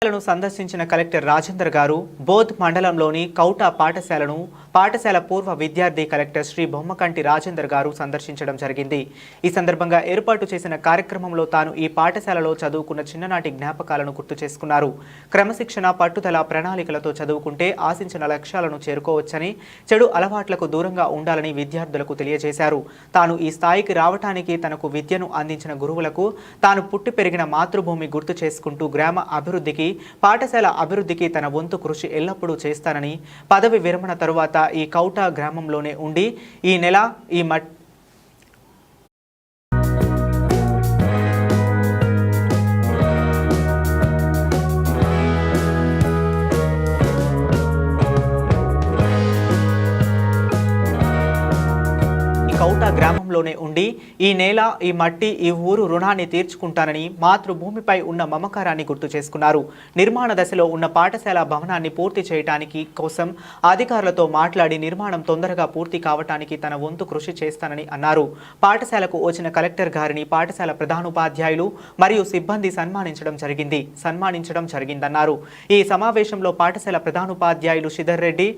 పాఠశాలను సందర్శించిన కలెక్టర్ రాజేందర్ గారు బోధ్ మండలంలోని కౌటా పాఠశాల పూర్వ విద్యార్థి కలెక్టర్ శ్రీ బొమ్మకంటి రాజేందర్ గారు సందర్శించడం జరిగింది. ఈ సందర్భంగా ఏర్పాటు చేసిన కార్యక్రమంలో తాను ఈ పాఠశాలలో చదువుకున్న చిన్ననాటి జ్ఞాపకాలను గుర్తు చేసుకున్నారు. క్రమశిక్షణ, పట్టుదల, ప్రణాళికలతో చదువుకుంటే ఆశించిన లక్ష్యాలను చేరుకోవచ్చని, చెడు అలవాట్లకు దూరంగా ఉండాలని విద్యార్థులకు తెలియజేశారు. తాను ఈ స్థాయికి రావటానికి తనకు విద్యను అందించిన గురువులకు, తాను పుట్టి పెరిగిన మాతృభూమి గుర్తు చేసుకుంటూ గ్రామ అభివృద్ధికి, పాఠశాల అభివృద్ధికి తన వంతు కృషి ఎల్లప్పుడూ చేస్తానని, పదవి విరమణ తరువాత ఈ కౌటా గ్రామంలోనే ఉండి ఈ నెల ఈ కౌటా గ్రామంలోనే ఉండి ఈ నేల, ఈ మట్టి, ఈ ఊరు రుణాన్ని తీర్చుకుంటానని మాతృభూమిపై ఉన్న మమకారాన్ని గుర్తు చేసుకున్నారు. నిర్మాణ దశలో ఉన్న పాఠశాల భవనాన్ని పూర్తి చేయడానికి కోసం అధికారులతో మాట్లాడి నిర్మాణం తొందరగా పూర్తి కావటానికి తన వంతు కృషి చేస్తానని అన్నారు. పాఠశాలకు వచ్చిన కలెక్టర్ గారిని పాఠశాల ప్రధానోపాధ్యాయులు మరియు సిబ్బంది సన్మానించడం జరిగిందన్నారు. ఈ సమావేశంలో పాఠశాల ప్రధానోపాధ్యాయులు శ్రీధర్ రెడ్డి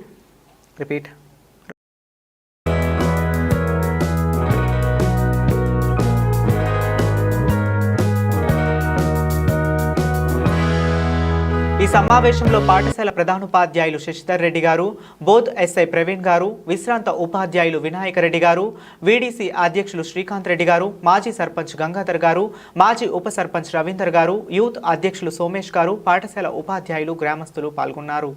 ఈ సమావేశంలో పాఠశాల ప్రధానోపాధ్యాయులు శశిధర్ రెడ్డి గారు, బోధ్ ఎస్ఐ ప్రవీణ్ గారు, విశ్రాంత ఉపాధ్యాయులు వినాయక రెడ్డి గారు, వీడీసీ అధ్యక్షులు శ్రీకాంత్ రెడ్డి గారు, మాజీ సర్పంచ్ గంగాధర్ గారు, మాజీ ఉప సర్పంచ్ రవీందర్ గారు, యూత్ అధ్యక్షులు సోమేష్ గారు, పాఠశాల ఉపాధ్యాయులు, గ్రామస్తులు పాల్గొన్నారు.